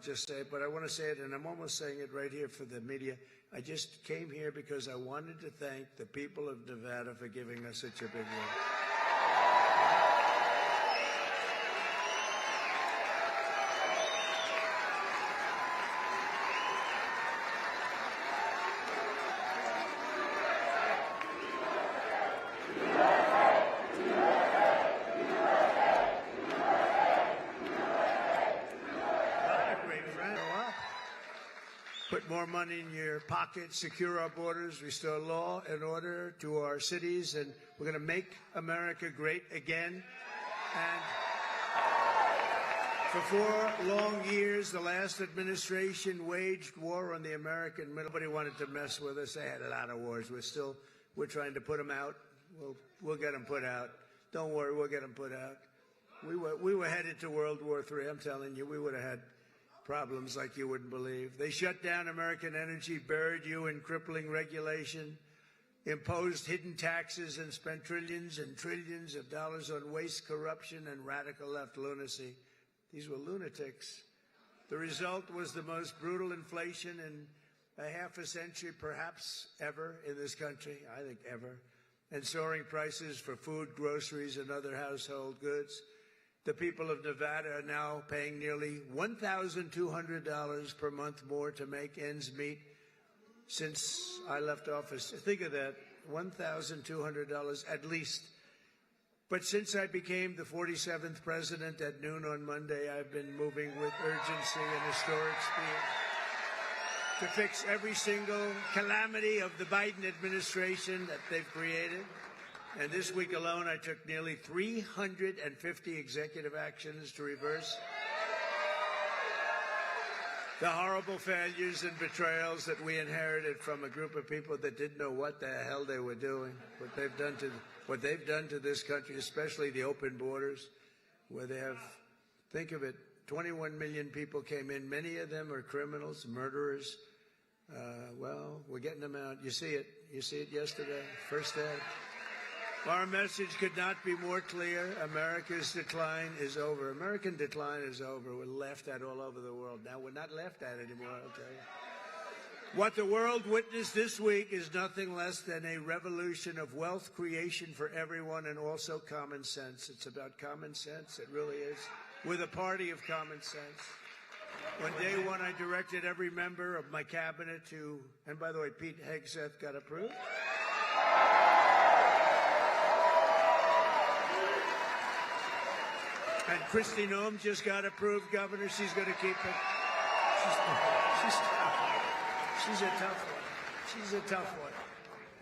just say it, but I want to say it, and I'm almost saying it right here for the media. I just came here because I wanted to thank the people of Nevada for giving us such a big win. Put more money in your pocket, secure our borders, restore law and order to our cities, and we're going to make America great again. And for 4 long years, the last administration waged war on the American middle. Nobody wanted to mess with us. They had a lot of wars. We're trying to put them out. We'll get them put out. Don't worry, we'll get them put out. We were headed to World War III. I'm telling you, we would have had problems like you wouldn't believe. They shut down American energy, buried you in crippling regulation, imposed hidden taxes, and spent trillions and trillions of dollars on waste, corruption, and radical left lunacy. These were lunatics. The result was the most brutal inflation in a half a century, perhaps ever, in this country, I think ever, and soaring prices for food, groceries, and other household goods. The people of Nevada are now paying nearly $1,200 per month more to make ends meet since I left office. Think of that, $1,200 at least. But since I became the 47th president at noon on Monday, I've been moving with urgency and historic speed to fix every single calamity of the Biden administration that they've created. And this week alone, I took nearly 350 executive actions to reverse the horrible failures and betrayals that we inherited from a group of people that didn't know what the hell they were doing, what they've done to this country, especially the open borders, where they have, think of it, 21 million people came in. Many of them are criminals, murderers. Well, we're getting them out. You see it. You see it yesterday, first day. Our message could not be more clear. America's decline is over. American decline is over. We're laughed at all over the world. Now we're not laughed at anymore, I'll tell you. What the world witnessed this week is nothing less than a revolution of wealth creation for everyone and also common sense. It's about common sense. It really is. We're the party of common sense. On day one, I directed every member of my cabinet to, and by the way, Pete Hegseth got approved. And Kristi Noem just got approved, Governor. She's going to keep it. She's a tough one. She's a tough one.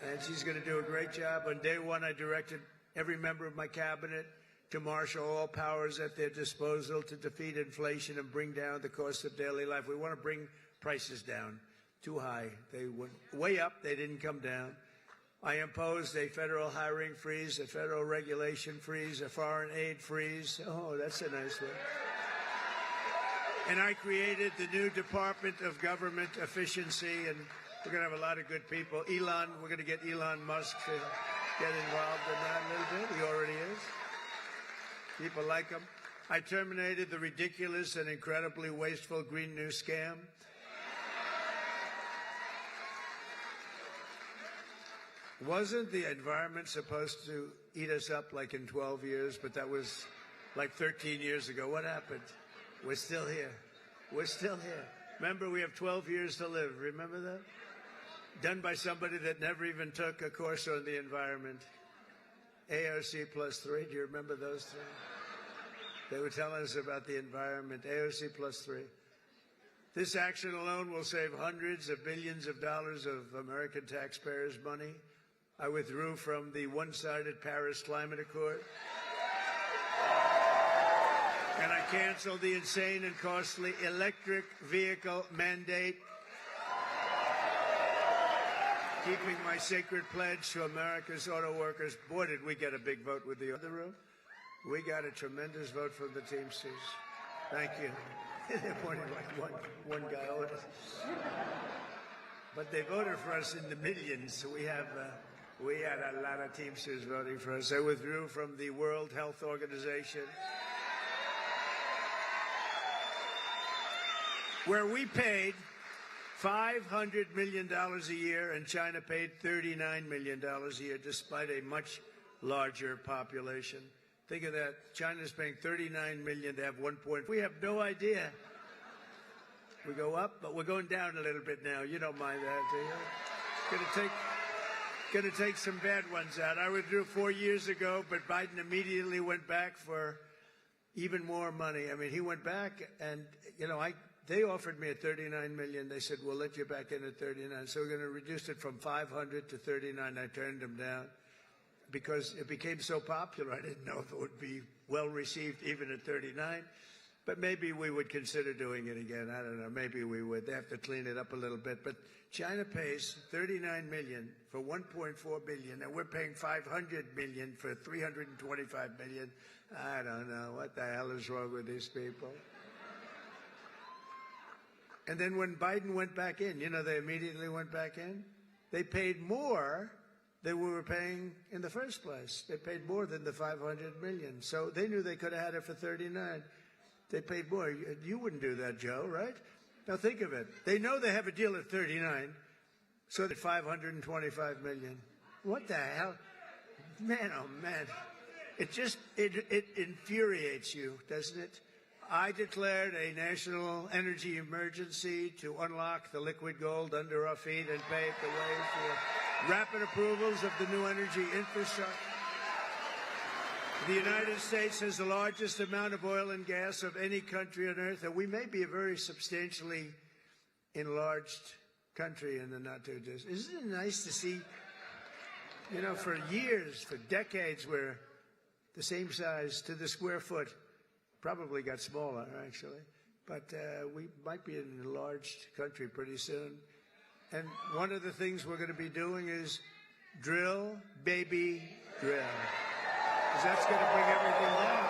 And she's going to do a great job. On day one, I directed every member of my cabinet to marshal all powers at their disposal to defeat inflation and bring down the cost of daily life. We want to bring prices down. Too high. They went way up. They didn't come down. I imposed a federal hiring freeze, a federal regulation freeze, a foreign aid freeze. Oh, that's a nice one. And I created the new Department of Government Efficiency, and we're going to have a lot of good people. We're going to get Elon Musk to get involved in that a little bit. He already is. People like him. I terminated the ridiculous and incredibly wasteful Green New Scam. Wasn't the environment supposed to eat us up like in 12 years? But that was like 13 years ago. What happened? We're still here. We're still here. Remember, we have 12 years to live. Remember that? Done by somebody that never even took a course on the environment. AOC +3. Do you remember those three? They were telling us about the environment. AOC +3. This action alone will save hundreds of billions of dollars of American taxpayers' money. I withdrew from the one-sided Paris Climate Accord. And I canceled the insane and costly electric vehicle mandate, keeping my sacred pledge to America's auto workers. Boy, did we get a big vote with the other room. We got a tremendous vote from the Teamsters. Thank you. They pointed like one guy over. But they voted for us in the millions, so we had a lot of Teamsters voting for us. I withdrew from the World Health Organization. where we paid $500 million a year and China paid $39 million a year, despite a much larger population. Think of that. China's paying $39 million to have 1 point. We have no idea. We go up, but we're going down a little bit now. You don't mind that, do you? Going to take some bad ones out. I withdrew 4 years ago, but Biden immediately went back for even more money. I mean, he went back, and they offered me at $39 million. They said, we'll let you back in at 39. So we're going to reduce it from 500 to 39. I turned them down because it became so popular. I didn't know if it would be well received even at 39. But maybe we would consider doing it again. I don't know. Maybe we would. They have to clean it up a little bit. But China pays $39 million for $1.4 billion, and we're paying $500 million for $325 million. I don't know. What the hell is wrong with these people? And then when Biden went back in, they immediately went back in. They paid more than we were paying in the first place. They paid more than the $500 million. So they knew they could have had it for 39. They paid more. You wouldn't do that, Joe, right? Now think of it. They know they have a deal at 39, so that $525 million. What the hell? Man, oh man. It infuriates you, doesn't it? I declared a national energy emergency to unlock the liquid gold under our feet and pave the way for rapid approvals of the new energy infrastructure. The United States has the largest amount of oil and gas of any country on earth, and we may be a very substantially enlarged country in the not-too-distant. Isn't it nice to see, for years, for decades, we're the same size to the square foot. Probably got smaller, actually. But we might be an enlarged country pretty soon. And one of the things we're going to be doing is drill, baby, drill. Because that's going to bring everything down.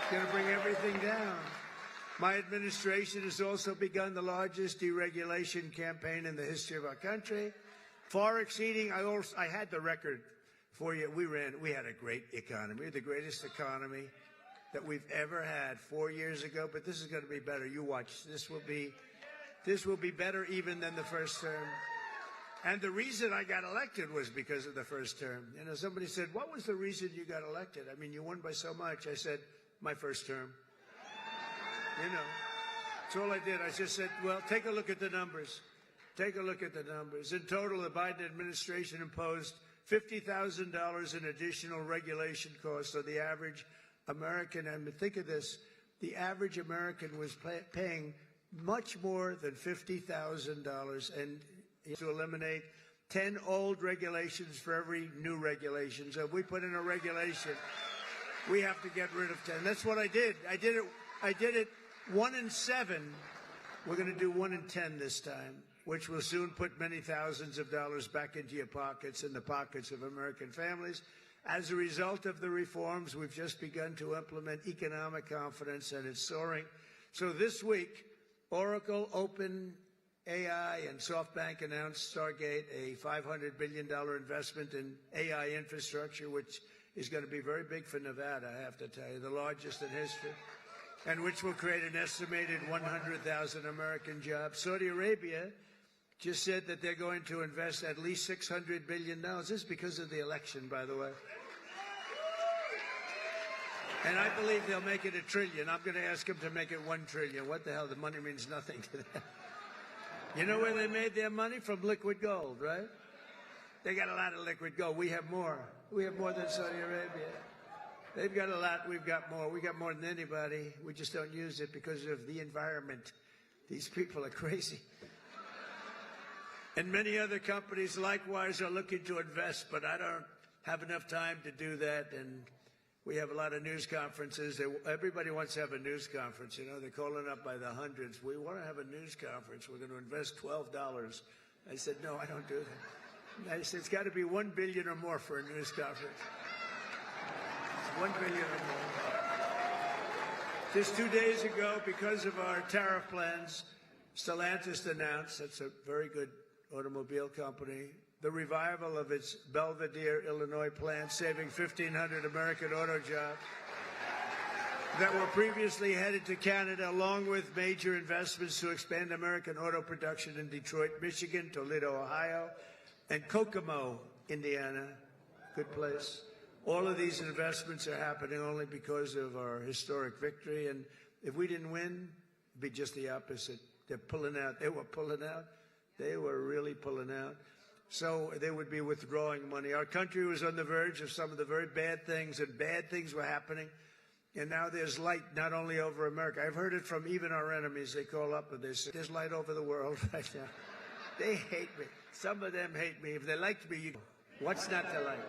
It's going to bring everything down. My administration has also begun the largest deregulation campaign in the history of our country, far exceeding. I had the record for you. We had a great economy, the greatest economy that we've ever had 4 years ago. But this is going to be better. You watch. This will be better even than the first term. And the reason I got elected was because of the first term. Somebody said, what was the reason you got elected? I mean, you won by so much. I said, my first term. That's all I did. I just said, well, take a look at the numbers. Take a look at the numbers. In total, the Biden administration imposed $50,000 in additional regulation costs on the average American. And think of this. The average American was paying much more than $50,000, and to eliminate 10 old regulations for every new regulation. So if we put in a regulation, we have to get rid of 10. That's what I did. I did it 1 in 7. We're going to do 1 in 10 this time, which will soon put many thousands of dollars back into your pockets and the pockets of American families. As a result of the reforms, we've just begun to implement economic confidence, and it's soaring. So this week, Oracle, OpenAI, and SoftBank announced Stargate, a $500 billion investment in AI infrastructure, which is going to be very big for Nevada, I have to tell you, the largest in history, and which will create an estimated 100,000 American jobs. Saudi Arabia just said that they're going to invest at least $600 billion. This is because of the election, by the way. And I believe they'll make it $1 trillion. I'm going to ask them to make it $1 trillion. What the hell? The money means nothing to them. You know where they made their money? From liquid gold, right? They got a lot of liquid gold. We have more. We have more than Saudi Arabia. They've got a lot. We've got more. We got more than anybody. We just don't use it because of the environment. These people are crazy. And many other companies likewise are looking to invest, but I don't have enough time to do that. And we have a lot of news conferences. Everybody wants to have a news conference. They're calling up by the hundreds. We want to have a news conference. We're going to invest $12. I said, no, I don't do that. I said, it's got to be $1 billion or more for a news conference. It's $1 billion or more. Just 2 days ago, because of our tariff plans, Stellantis announced, that's a very good automobile company, the revival of its Belvidere, Illinois plant, saving 1,500 American auto jobs. that were previously headed to Canada, along with major investments to expand American auto production in Detroit, Michigan, Toledo, Ohio, and Kokomo, Indiana. Good place. All of these investments are happening only because of our historic victory. And if we didn't win, it'd be just the opposite. They're pulling out. They were pulling out. They were really pulling out. So they would be withdrawing money. Our country was on the verge of some of the very bad things, and bad things were happening. And now there's light not only over America. I've heard it from even our enemies. They call up and they say, there's light over the world right now. They hate me. Some of them hate me. If they liked me, what's not to like?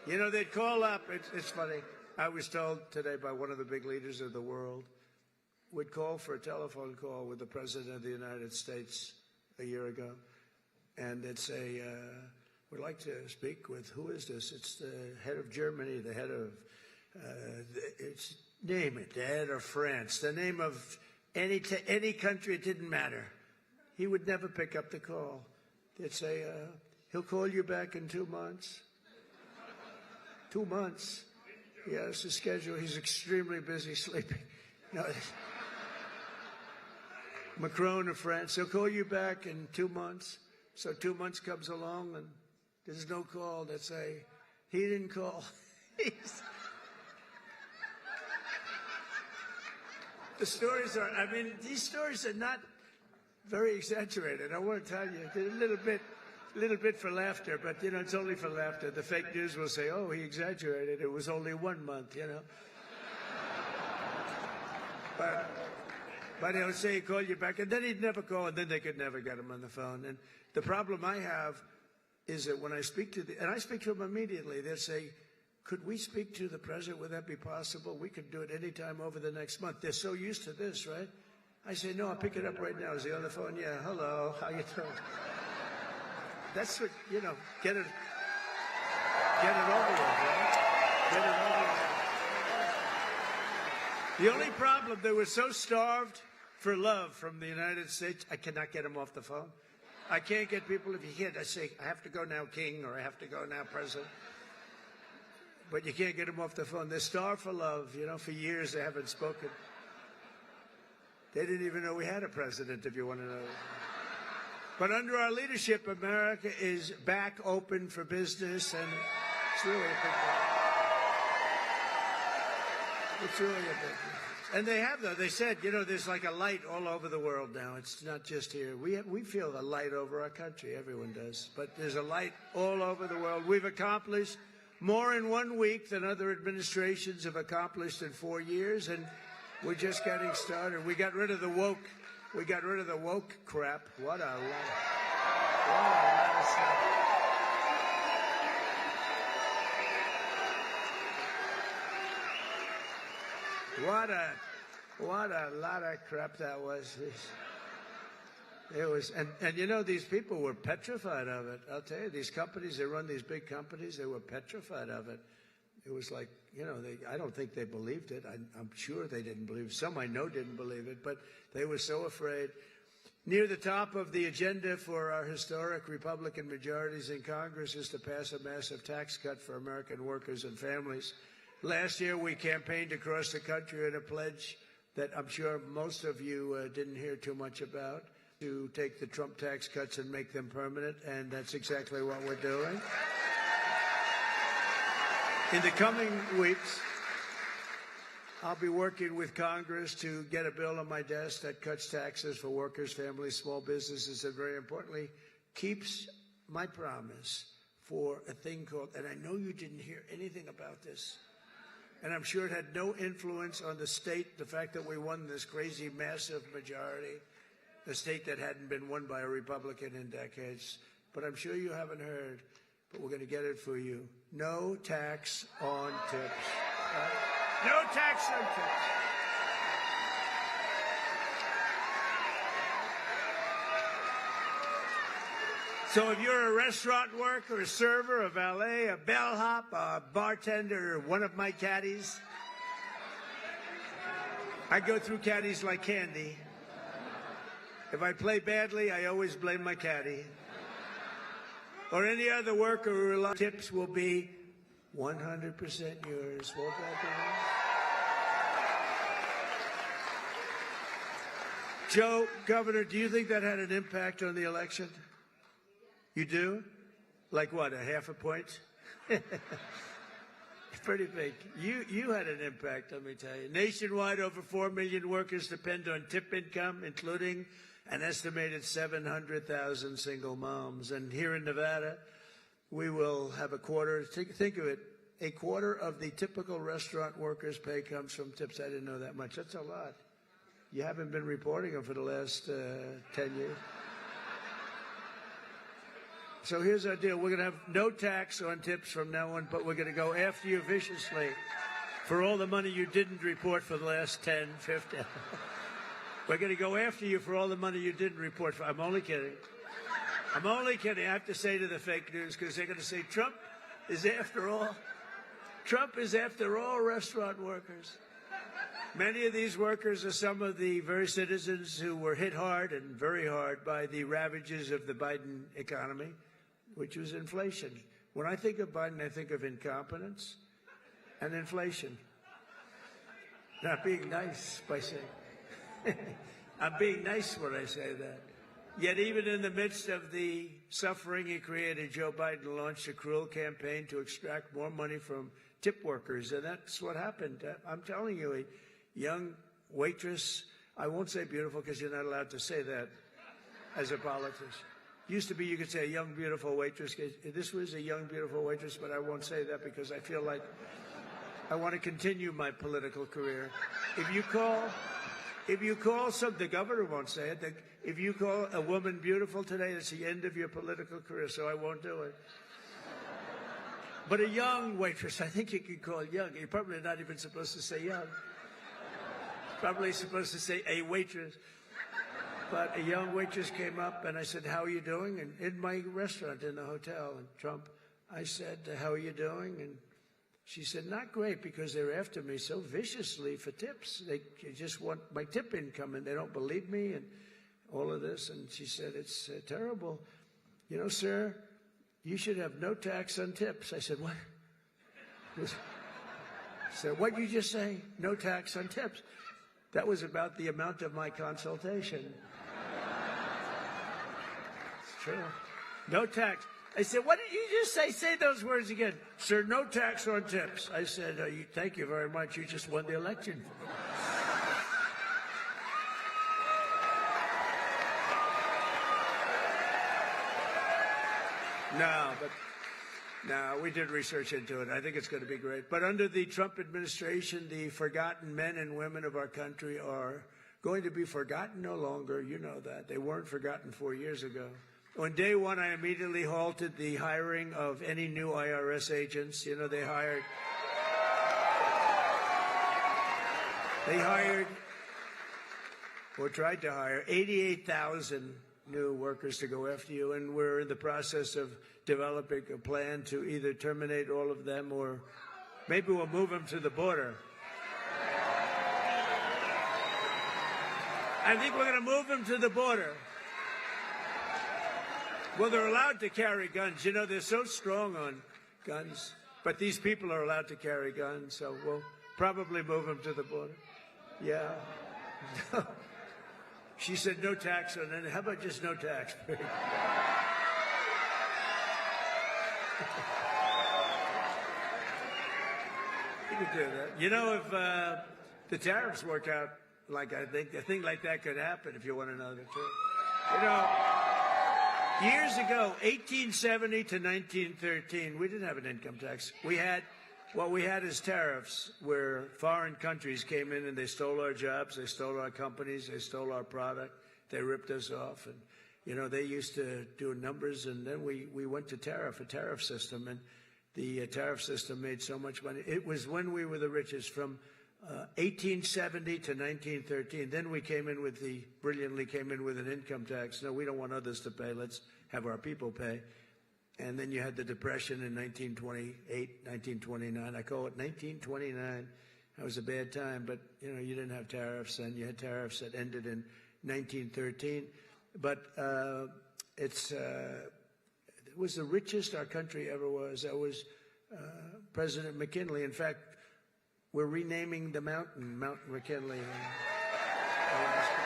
You know, they'd call up. It's funny. I was told today by one of the big leaders of the world, would call for a telephone call with the President of the United States a year ago. And they'd say, we'd like to speak with, who is this? It's the head of Germany, the head of, it's, name it, the head of France, the name of any country, it didn't matter. He would never pick up the call. They'd say, he'll call you back in 2 months. 2 months. He has a schedule. He's extremely busy sleeping. No. Macron of France, he'll call you back in 2 months. So 2 months comes along and there's no call. They'd say, he didn't call. The stories are, I mean, these stories are not very exaggerated. I want to tell you, they're a little bit for laughter, but, you know, it's only for laughter. The fake news will say, oh, he exaggerated. It was only 1 month, you know. But he'll say he called you back, and then he'd never call, and then they could never get him on the phone. And the problem I have is that when I speak to and I speak to them immediately, they'll say, could we speak to the president? Would that be possible? We could do it any time over the next month. They're so used to this, right? I say, no, I'll pick it up right now. Is he on the phone? Yeah, hello, how you doing? That's what, you know, get it over with, right? Get it over with. The only problem, they were so starved for love from the United States, I cannot get them off the phone. I can't get people, if you can't, I say, I have to go now, King, or I have to go now, President. But you can't get them off the phone. They're starved for love. You know, for years they haven't spoken. They didn't even know we had a president, if you want to know. But under our leadership, America is back open for business, and it's really a big deal. It's really a big deal. And they have, though. They said, you know, there's like a light all over the world now. It's not just here. We feel the light over our country. Everyone does. But there's a light all over the world. We've accomplished more in 1 week than other administrations have accomplished in 4 years, and we're just getting started. We got rid of the woke. We got rid of the woke crap. What a lot of stuff. What a lot of crap that was. It was, and you know, these people were petrified of it. I'll tell you, these companies, they run these big companies, they were petrified of it. It was like, you know, I don't think they believed it. I'm sure they didn't believe it. Some I know didn't believe it, but they were so afraid. Near the top of the agenda for our historic Republican majorities in Congress is to pass a massive tax cut for American workers and families. Last year, we campaigned across the country in a pledge that I'm sure most of you didn't hear too much about, to take the Trump tax cuts and make them permanent, and that's exactly what we're doing. In the coming weeks, I'll be working with Congress to get a bill on my desk that cuts taxes for workers, families, small businesses, and very importantly, keeps my promise for a thing called, and I know you didn't hear anything about this, and I'm sure it had no influence on the state, the fact that we won this crazy, massive majority, a state that hadn't been won by a Republican in decades. But I'm sure you haven't heard, but we're going to get it for you. No tax on tips. No tax on tips. So if you're a restaurant worker, a server, a valet, a bellhop, a bartender, or one of my caddies, I go through caddies like candy. If I play badly, I always blame my caddy. Or any other worker who relies, tips will be 100% yours. Won't that be nice? Joe, Governor, do you think that had an impact on the election? You do? Like what, a half a point? Pretty big. You had an impact, let me tell you. Nationwide, over 4 million workers depend on tip income, including an estimated 700,000 single moms. And here in Nevada, we will have a quarter, think of it, a quarter of the typical restaurant workers' pay comes from tips. I didn't know that much. That's a lot. You haven't been reporting them for the last 10 years. So here's our deal. We're going to have no tax on tips from now on, but we're going to go after you viciously for all the money you didn't report for the last 10, 15. We're going to go after you for all the money you didn't report for. I'm only kidding. I'm only kidding. I have to say to the fake news, because they're going to say Trump is after all restaurant workers. Many of these workers are some of the very citizens who were hit hard and very hard by the ravages of the Biden economy, which was inflation. When I think of Biden, I think of incompetence and inflation. Not being nice by saying. I'm being nice when I say that. Yet even in the midst of the suffering he created, Joe Biden launched a cruel campaign to extract more money from tip workers, and that's what happened. I'm telling you, a young waitress, I won't say beautiful because you're not allowed to say that as a politician. Used to be you could say a young, beautiful waitress. This was a young, beautiful waitress, but I won't say that because I feel like I want to continue my political career. If you call the governor won't say it. If you call a woman beautiful today, it's the end of your political career, so I won't do it. But a young waitress, I think you could call young. You're probably not even supposed to say young. Probably supposed to say a waitress. But a young waitress came up, and I said, how are you doing? And in my restaurant in the hotel in Trump, I said, how are you doing? And she said, not great, because they're after me so viciously for tips. They just want my tip income, and they don't believe me and all of this. And she said, it's terrible. You know, sir, you should have no tax on tips. I said, what? She said, what did you just say? No tax on tips. That was about the amount of my consultation. It's true. No tax. I said, what did you just say? Say those words again. Sir, no tax on tips. I said, thank you very much. You just won the election. No, we did research into it. I think it's going to be great. But under the Trump administration, the forgotten men and women of our country are going to be forgotten no longer. You know that. They weren't forgotten 4 years ago. On day one, I immediately halted the hiring of any new IRS agents. You know, they hired or tried to hire 88,000 new workers to go after you, and we're in the process of developing a plan to either terminate all of them or maybe we'll move them to the border. I think we're going to move them to the border. Well, they're allowed to carry guns. You know, they're so strong on guns. But these people are allowed to carry guns, so we'll probably move them to the border. Yeah. She said no tax on it. How about just no tax? You could do that. You know, if the tariffs work out like I think, a thing like that could happen if you want to know the truth. You know, years ago, 1870 to 1913, we didn't have an income tax. What we had is tariffs, where foreign countries came in and they stole our jobs, they stole our companies, they stole our product, they ripped us off. And, you know, they used to do numbers, and then we went to a tariff system, and the tariff system made so much money. It was when we were the richest, from 1870 to 1913. Then we brilliantly came in with an income tax. No, we don't want others to pay. Let's have our people pay. And then you had the Depression in 1928, 1929. I call it 1929. That was a bad time, but, you know, you didn't have tariffs, and you had tariffs that ended in 1913. But it was the richest our country ever was. That was President McKinley. In fact, we're renaming the mountain, Mount McKinley, in Alaska.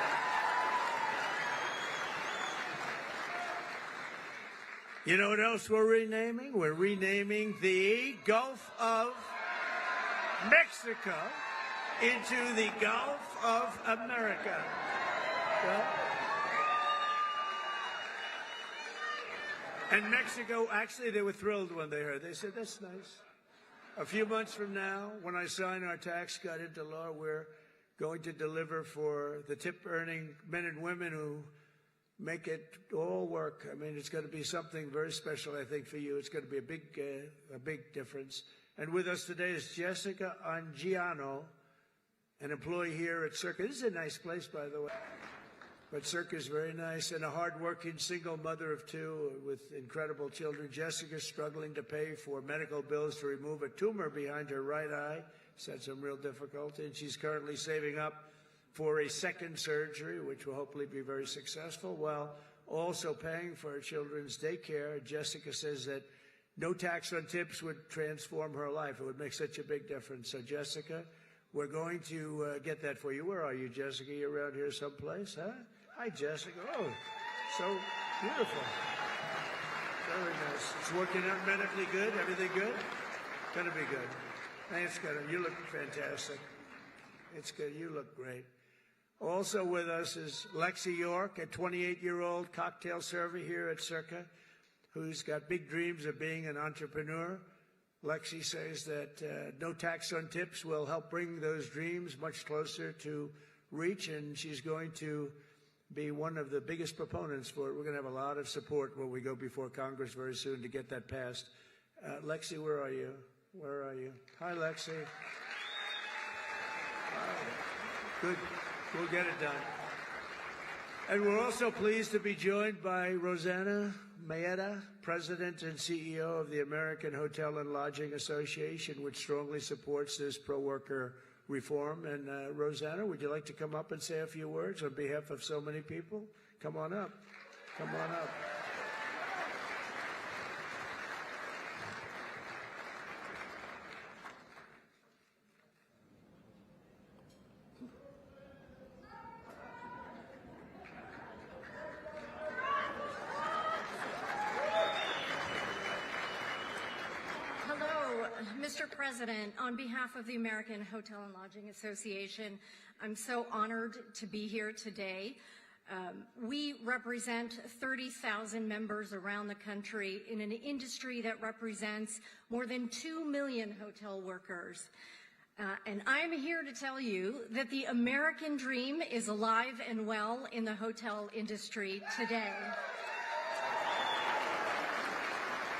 You know what else we're renaming? We're renaming the Gulf of Mexico into the Gulf of America. Well, and Mexico, actually, they were thrilled when they heard. They said, that's nice. A few months from now, when I sign our tax cut into law, we're going to deliver for the tip-earning men and women who make it all work. I mean, it's going to be something very special, I think, for you. It's going to be a big difference. And with us today is Jessica Angiano, an employee here at Circa. This is a nice place, by the way. But Circa is very nice, and a hard-working single mother of two with incredible children. Jessica's struggling to pay for medical bills to remove a tumor behind her right eye. She's had some real difficulty, and she's currently saving up for a second surgery, which will hopefully be very successful, while also paying for her children's daycare. Jessica says that no tax on tips would transform her life. It would make such a big difference. So, Jessica, we're going to get that for you. Where are you, Jessica? You around here someplace, huh? Hi, Jessica. Oh, so beautiful. Very nice. It's working out medically good? Everything good? Gonna be good. Thanks, you look fantastic. It's good. You look great. Also with us is Lexi York, a 28-year-old cocktail server here at Circa, who's got big dreams of being an entrepreneur. Lexi says that no tax on tips will help bring those dreams much closer to reach, and she's going to be one of the biggest proponents for it. We're going to have a lot of support when we go before Congress very soon to get that passed. Lexi, where are you? Where are you? Hi, Lexi. Good. We'll get it done. And we're also pleased to be joined by Rosanna Maeda, President and CEO of the American Hotel and Lodging Association, which strongly supports this pro-worker reform. And Rosanna, would you like to come up and say a few words on behalf of so many people? Come on up. Come on up. Mr. President, on behalf of the American Hotel and Lodging Association, I'm so honored to be here today. We represent 30,000 members around the country in an industry that represents more than 2 million hotel workers. And I'm here to tell you that the American dream is alive and well in the hotel industry today.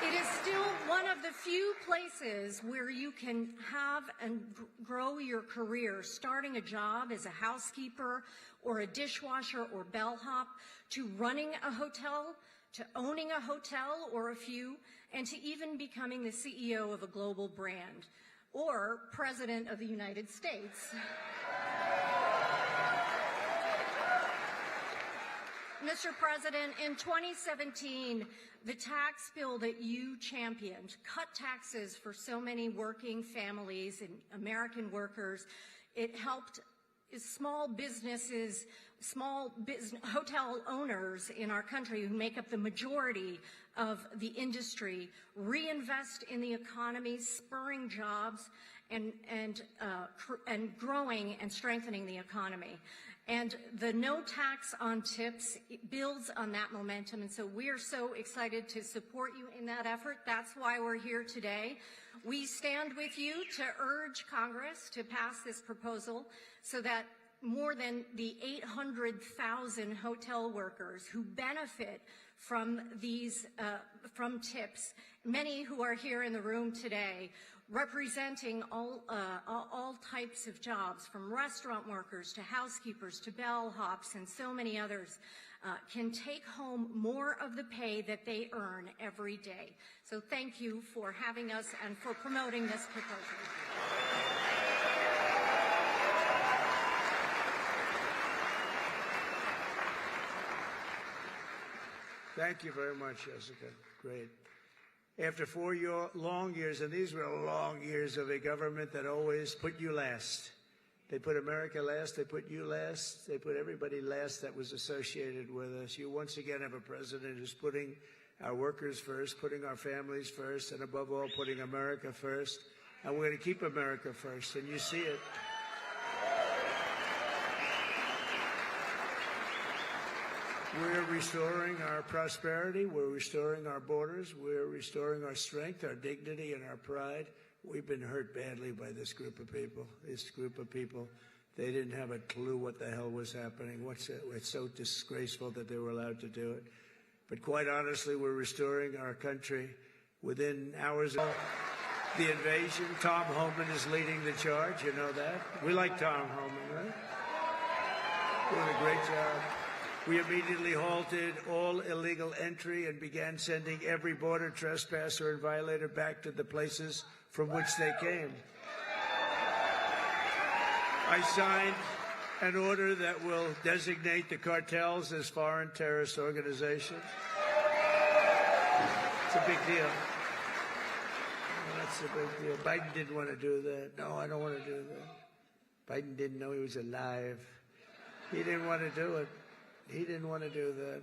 It is still one of the few places where you can have and grow your career, starting a job as a housekeeper or a dishwasher or bellhop, to running a hotel, to owning a hotel or a few, and to even becoming the CEO of a global brand or President of the United States. Mr. President, in 2017, the tax bill that you championed cut taxes for so many working families and American workers. It helped small businesses, hotel owners in our country who make up the majority of the industry reinvest in the economy, spurring jobs and growing and strengthening the economy. And the no tax on tips builds on that momentum, and so we're so excited to support you in that effort. That's why we're here today. We stand with you to urge Congress to pass this proposal so that more than the 800,000 hotel workers who benefit from these from tips, many who are here in the room today, representing all types of jobs, from restaurant workers to housekeepers to bellhops and so many others, can take home more of the pay that they earn every day. So thank you for having us and for promoting this proposal. Thank you very much, Jessica. Great. After 4 long years, and these were long years of a government that always put you last. They put America last, they put you last, they put everybody last that was associated with us. You once again have a president who's putting our workers first, putting our families first, and above all, putting America first. And we're going to keep America first, and you see it. We're restoring our prosperity. We're restoring our borders. We're restoring our strength, our dignity, and our pride. We've been hurt badly by this group of people. This group of people, they didn't have a clue what the hell was happening. It's so disgraceful that they were allowed to do it. But quite honestly, we're restoring our country within hours of the invasion. Tom Homan is leading the charge. You know that. We like Tom Homan, right? Doing a great job. We immediately halted all illegal entry and began sending every border trespasser and violator back to the places from which they came. I signed an order that will designate the cartels as foreign terrorist organizations. It's a big deal. That's a big deal. Biden didn't want to do that. No, I don't want to do that. Biden didn't know he was alive. He didn't want to do it. He didn't want to do that.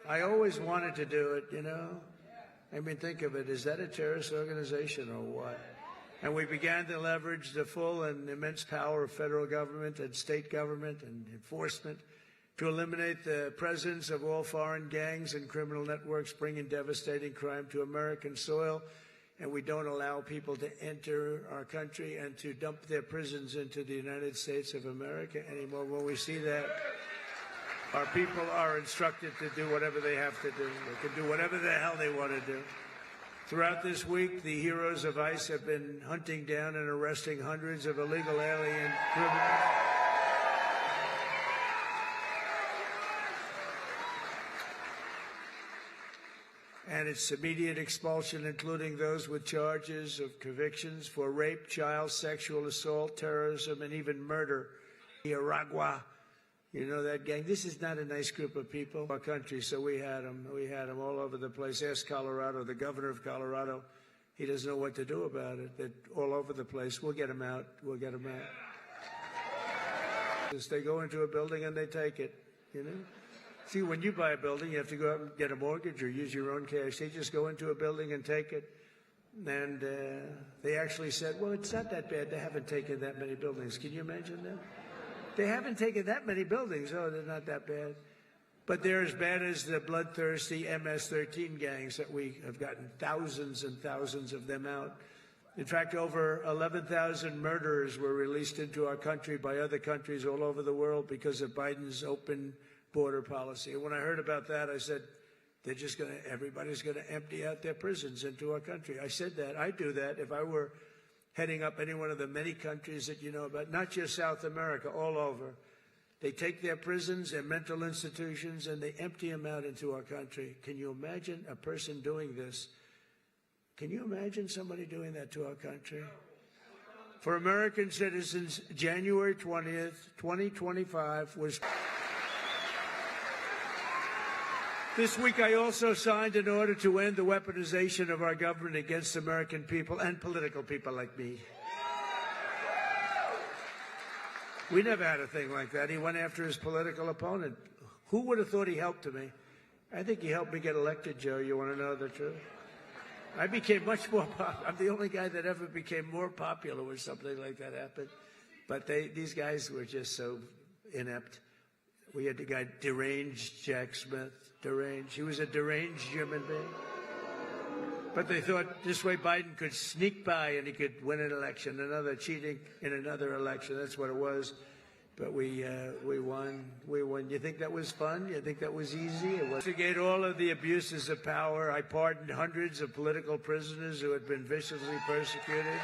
I always wanted to do it, you know. I mean, think of it. Is that a terrorist organization or what? And we began to leverage the full and immense power of federal government and state government and enforcement to eliminate the presence of all foreign gangs and criminal networks bringing devastating crime to American soil. And we don't allow people to enter our country and to dump their prisons into the United States of America anymore. When we see that, our people are instructed to do whatever they have to do. They can do whatever the hell they want to do. Throughout this week, the heroes of ICE have been hunting down and arresting hundreds of illegal alien criminals. And its immediate expulsion, including those with charges of convictions for rape, child sexual assault, terrorism, and even murder. Nicaragua. You know that gang? This is not a nice group of people. Our country, so we had them. We had them all over the place. Ask Colorado, the governor of Colorado. He doesn't know what to do about it. They're all over the place. We'll get them out. We'll get them out. They go into a building and they take it, you know? See, when you buy a building, you have to go out and get a mortgage or use your own cash. They just go into a building and take it. And they actually said, well, it's not that bad. They haven't taken that many buildings. Can you imagine that? They haven't taken that many buildings. Oh, they're not that bad. But they're as bad as the bloodthirsty MS-13 gangs that we have gotten thousands and thousands of them out. In fact, over 11,000 murderers were released into our country by other countries all over the world because of Biden's open border policy. And when I heard about that, I said, everybody's going to empty out their prisons into our country. I said that. I'd do that if I were heading up any one of the many countries that you know about, not just South America, all over. They take their prisons, their mental institutions, and they empty them out into our country. Can you imagine a person doing this? Can you imagine somebody doing that to our country? For American citizens, January 20th, 2025 was... This week, I also signed an order to end the weaponization of our government against American people and political people like me. We never had a thing like that. He went after his political opponent. Who would have thought he helped me? I think he helped me get elected, Joe. You want to know the truth? I became much more popular. I'm the only guy that ever became more popular when something like that happened. But these guys were just so inept. We had the guy deranged Jack Smith. Deranged. He was a deranged human being. But they thought this way Biden could sneak by and he could win an election, another cheating in another election. That's what it was. But we won. We won. You think that was fun? You think that was easy? It was. To investigate all of the abuses of power, I pardoned hundreds of political prisoners who had been viciously persecuted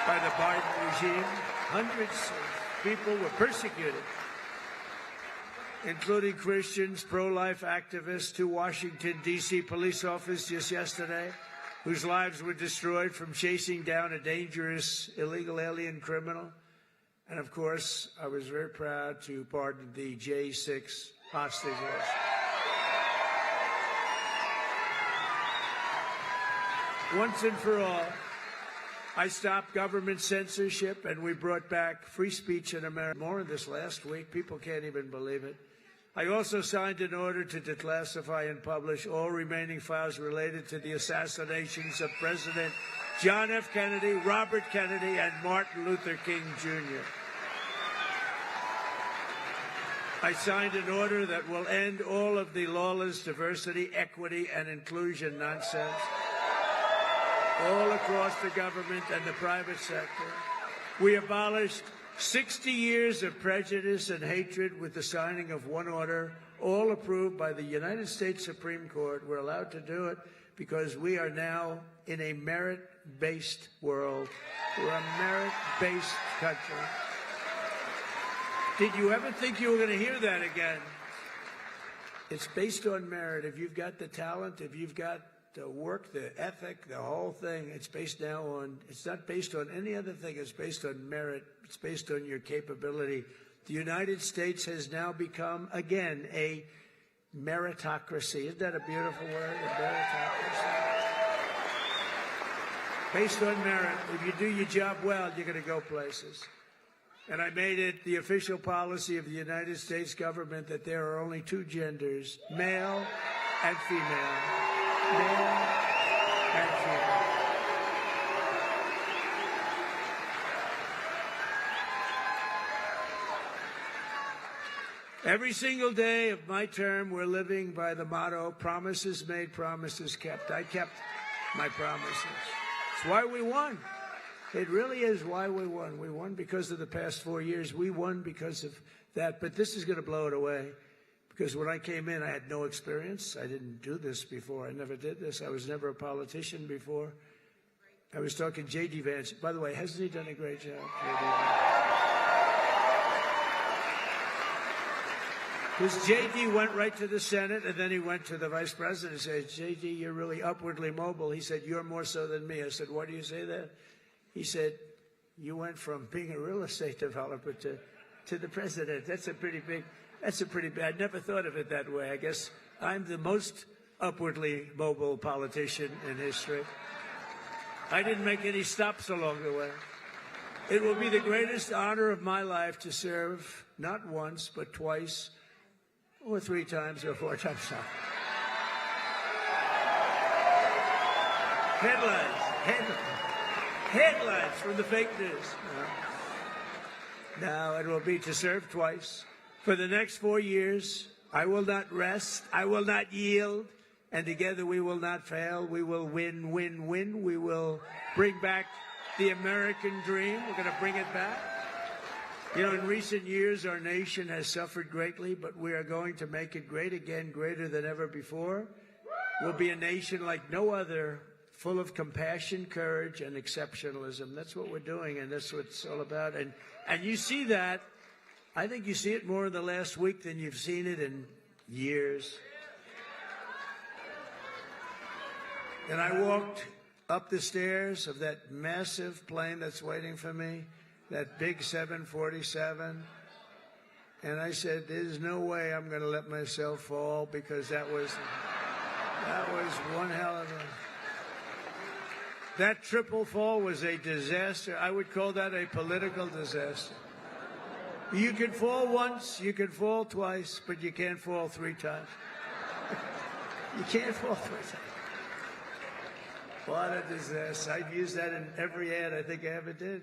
by the Biden regime. Hundreds of people were persecuted, including Christians, pro-life activists, 2 Washington, D.C. police officers just yesterday, whose lives were destroyed from chasing down a dangerous illegal alien criminal. And, of course, I was very proud to pardon the J6 hostages. Once and for all, I stopped government censorship, and we brought back free speech in America. More in this last week. People can't even believe it. I also signed an order to declassify and publish all remaining files related to the assassinations of President John F. Kennedy, Robert Kennedy, and Martin Luther King, Jr. I signed an order that will end all of the lawless diversity, equity, and inclusion nonsense all across the government and the private sector. We abolished 60 years of prejudice and hatred with the signing of one order, all approved by the United States Supreme Court. We're allowed to do it because we are now in a merit-based world. We're a merit-based country. Did you ever think you were going to hear that again? It's based on merit. If you've got the talent, if you've got the work, the ethic, the whole thing, it's based now on, it's not based on any other thing. It's based on merit. It's based on your capability. The United States has now become, again, a meritocracy. Isn't that a beautiful word, a meritocracy? Based on merit. If you do your job well, you're going to go places. And I made it the official policy of the United States government that there are only two genders, male and female. Male and female. Every single day of my term, we're living by the motto, promises made, promises kept. I kept my promises. It's why we won. It really is why we won. We won because of the past 4 years. We won because of that. But this is going to blow it away. Because when I came in, I had no experience. I didn't do this before. I never did this. I was never a politician before. I was talking J.D. Vance. By the way, hasn't he done a great job? Because J.D. went right to the Senate, and then he went to the vice president and said, J.D., you're really upwardly mobile. He said, you're more so than me. I said, why do you say that? He said, you went from being a real estate developer to the president. That's a pretty big, I never thought of it that way. I guess I'm the most upwardly mobile politician in history. I didn't make any stops along the way. It will be the greatest honor of my life to serve not once, but twice, or 3 times, or 4 times now. Headlines from the fake news. Now it will be to serve twice. For the next 4 years, I will not rest. I will not yield. And together we will not fail. We will win, win, win. We will bring back the American dream. We're going to bring it back. You know, in recent years, our nation has suffered greatly, but we are going to make it great again, greater than ever before. We'll be a nation like no other, full of compassion, courage, and exceptionalism. That's what we're doing, and that's what it's all about. And you see that. I think you see it more in the last week than you've seen it in years. And I walked up the stairs of that massive plane that's waiting for me, that big 747, and I said, there's no way I'm going to let myself fall, because that was one hell of a... That triple fall was a disaster. I would call that a political disaster. You can fall once, you can fall twice, but you can't fall 3 times. You can't fall 3 times. What a disaster. I've used that in every ad I think I ever did.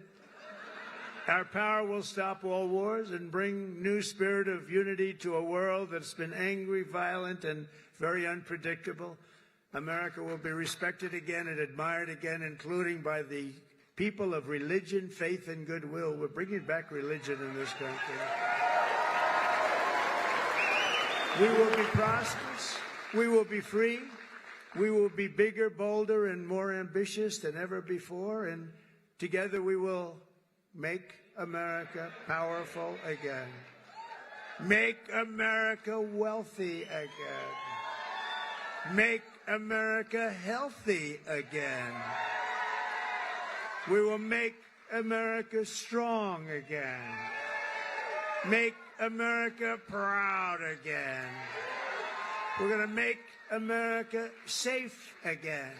Our power will stop all wars and bring new spirit of unity to a world that's been angry, violent, and very unpredictable. America will be respected again and admired again, including by the people of religion, faith, and goodwill. We're bringing back religion in this country. We will be prosperous. We will be free. We will be bigger, bolder, and more ambitious than ever before. And together we will make America powerful again. Make America wealthy again. Make America healthy again. We will make America strong again. Make America proud again. We're going to make America safe again.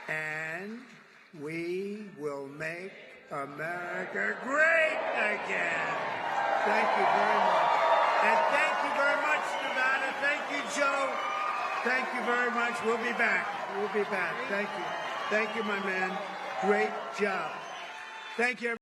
And we will make America great again. Thank you very much. And thank you very much, Nevada. Thank you, Joe. Thank you very much. We'll be back. We'll be back. Thank you. Thank you, my man. Great job. Thank you, everybody.